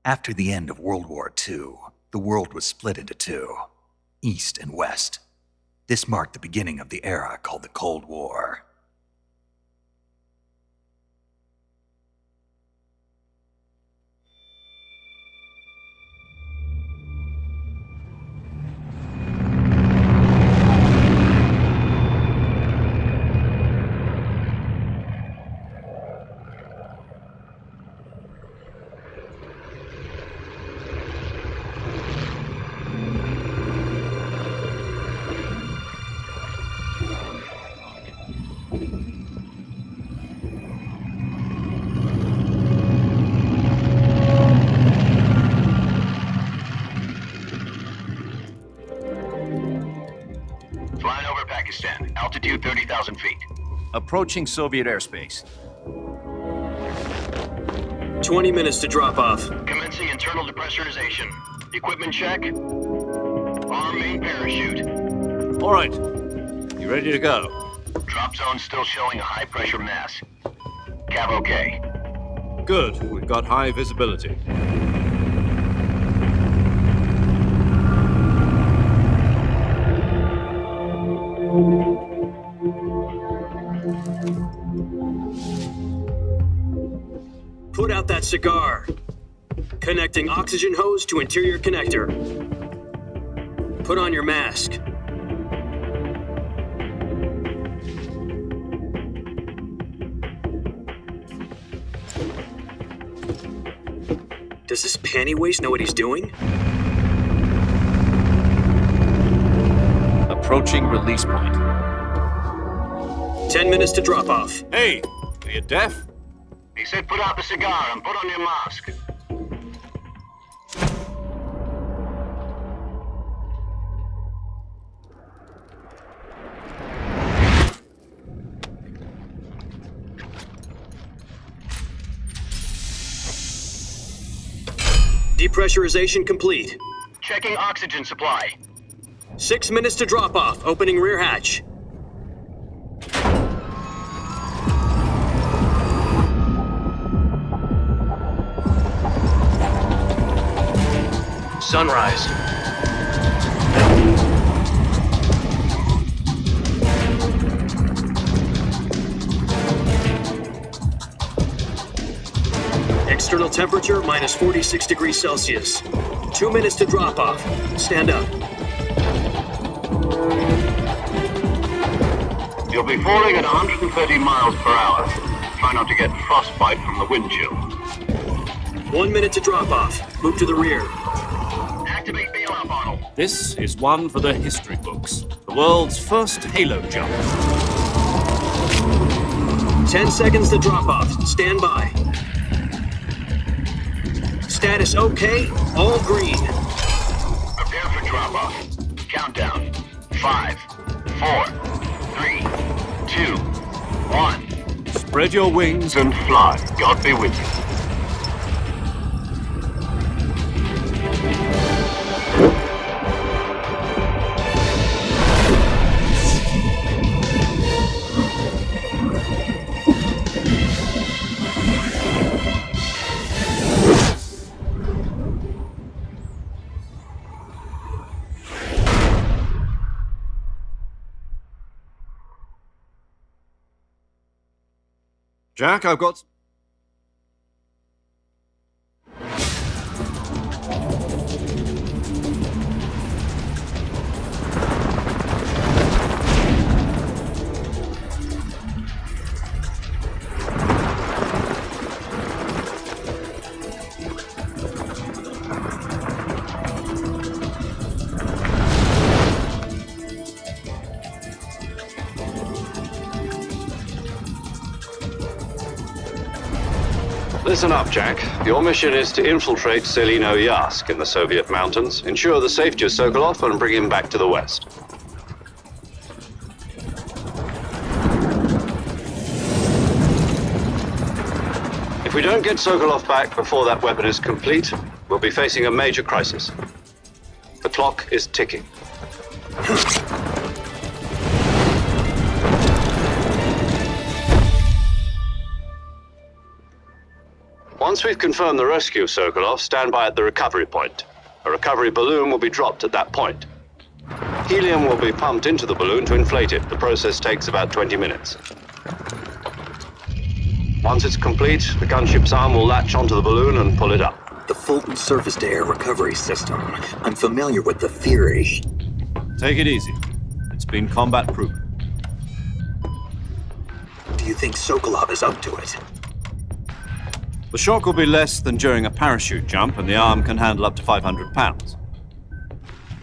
After the end of World War II, the world was split into two, East and West. This marked the beginning of the era called the Cold War. Flying over Pakistan, altitude 30,000 feet. Approaching Soviet airspace. 20 minutes to drop off. Commencing internal depressurization. Equipment check. Arm main parachute. All right. You ready to go? Drop zone still showing a high pressure mass. Cav okay. Good. We've got high visibility. Put out that cigar. Connecting oxygen hose to interior connector. Put on your mask. Does this panty waste know what he's doing? Approaching release point. 10 minutes to drop off. Hey, are you deaf? He said put out the cigar and put on your mask. Depressurization complete. Checking oxygen supply. 6 minutes to drop off. Opening rear hatch. Sunrise. External temperature minus 46 degrees Celsius. 2 minutes to drop off. Stand up. You'll be falling at 130 miles per hour. Try not to get frostbite from the wind chill. 1 minute to drop off. Move to the rear. Activate bailout model. This is one for the history books. The world's first halo jump. 10 seconds to drop off. Stand by. Status okay. All green. Prepare for drop-off. Countdown. 5, 4, 3, 2, 1. Spread your wings And fly. God be with you. Jack, I've got... Listen up, Jack. Your mission is to infiltrate Selino-Yassk in the Soviet mountains, ensure the safety of Sokolov, and bring him back to the West. If we don't get Sokolov back before that weapon is complete, we'll be facing a major crisis. The clock is ticking. Once we've confirmed the rescue of Sokolov, stand by at the recovery point. A recovery balloon will be dropped at that point. Helium will be pumped into the balloon to inflate it. The process takes about 20 minutes. Once it's complete, the gunship's arm will latch onto the balloon and pull it up. The Fulton surface-to-air recovery system. I'm familiar with the theory. Take it easy. It's been combat-proven. Do you think Sokolov is up to it? The shock will be less than during a parachute jump, and the arm can handle up to 500 pounds.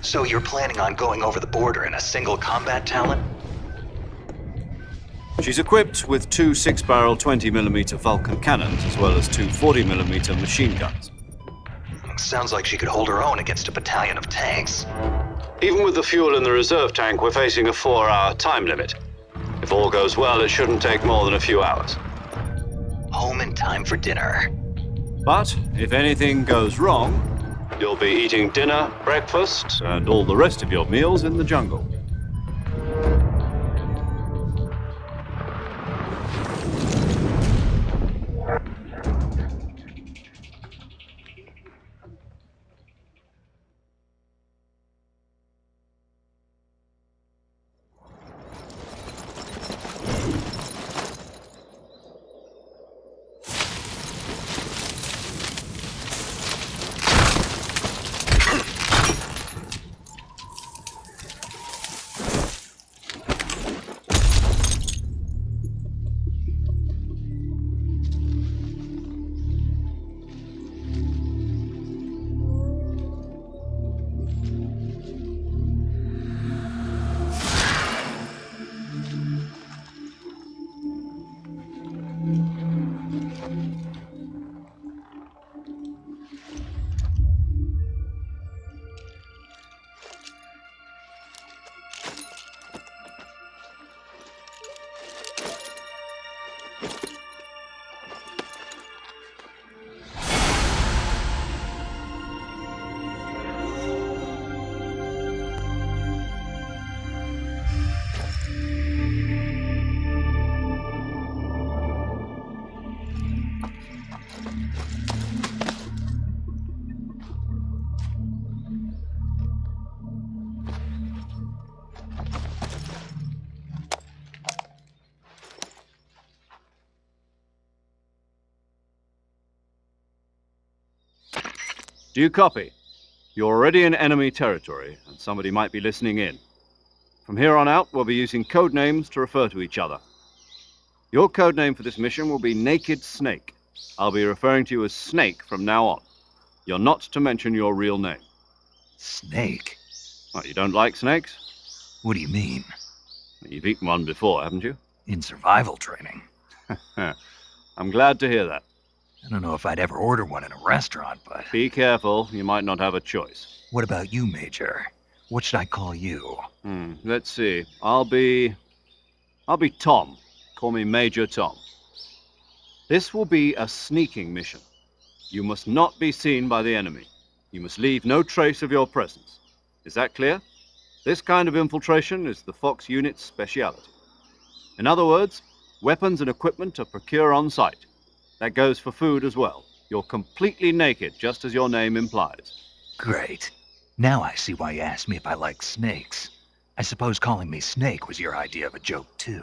So you're planning on going over the border in a single combat Talon? She's equipped with two 6-barrel 20mm Vulcan cannons, as well as two 40mm machine guns. Sounds like she could hold her own against a battalion of tanks. Even with the fuel in the reserve tank, we're facing a 4-hour time limit. If all goes well, it shouldn't take more than a few hours. Home in time for dinner. But if anything goes wrong, You'll be eating dinner, breakfast, and all the rest of your meals in the jungle. Do you copy? You're already in enemy territory, and somebody might be listening in. From here on out, we'll be using code names to refer to each other. Your code name for this mission will be Naked Snake. I'll be referring to you as Snake from now on. You're not to mention your real name. Snake? What, you don't like snakes? What do you mean? You've eaten one before, haven't you? In survival training? I'm glad to hear that. I don't know if I'd ever order one in a restaurant, but... Be careful, you might not have a choice. What about you, Major? What should I call you? Let's see. I'll be Tom. Call me Major Tom. This will be a sneaking mission. You must not be seen by the enemy. You must leave no trace of your presence. Is that clear? This kind of infiltration is the Fox unit's speciality. In other words, weapons and equipment are procured on site. That goes for food as well. You're completely naked, just as your name implies. Great. Now I see why you asked me if I like snakes. I suppose calling me Snake was your idea of a joke, too.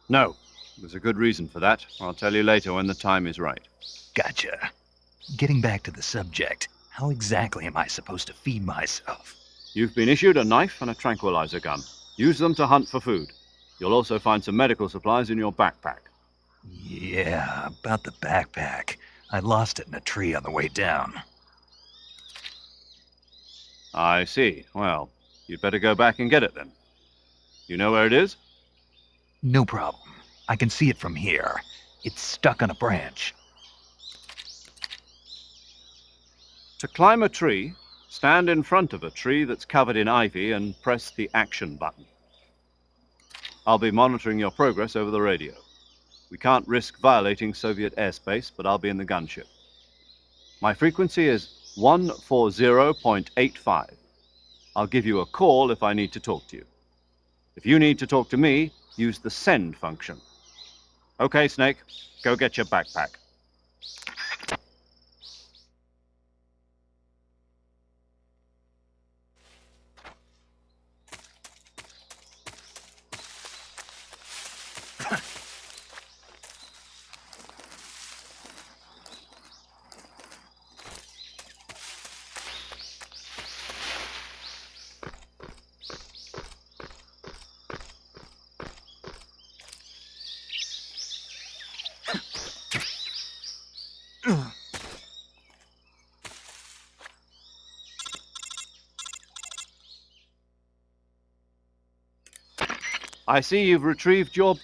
No, there's a good reason for that. I'll tell you later when the time is right. Gotcha. Getting back to the subject, how exactly am I supposed to feed myself? You've been issued a knife and a tranquilizer gun. Use them to hunt for food. You'll also find some medical supplies in your backpack. Yeah, about the backpack. I lost it in a tree on the way down. I see. Well, you'd better go back and get it then. You know where it is? No problem. I can see it from here. It's stuck on a branch. To climb a tree, stand in front of a tree that's covered in ivy and press the action button. I'll be monitoring your progress over the radio. We can't risk violating Soviet airspace, but I'll be in the gunship. My frequency is 140.85. I'll give you a call if I need to talk to you. If you need to talk to me, use the send function. Okay, Snake, go get your backpack. I see you've retrieved your...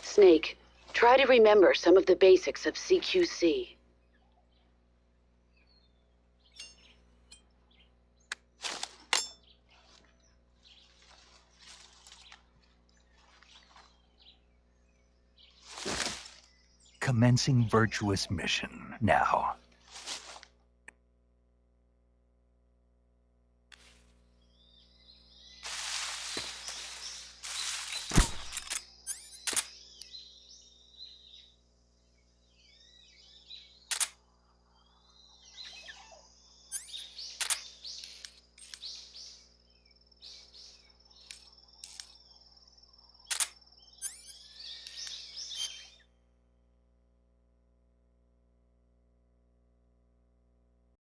Snake, try to remember some of the basics of CQC. Commencing virtuous mission now.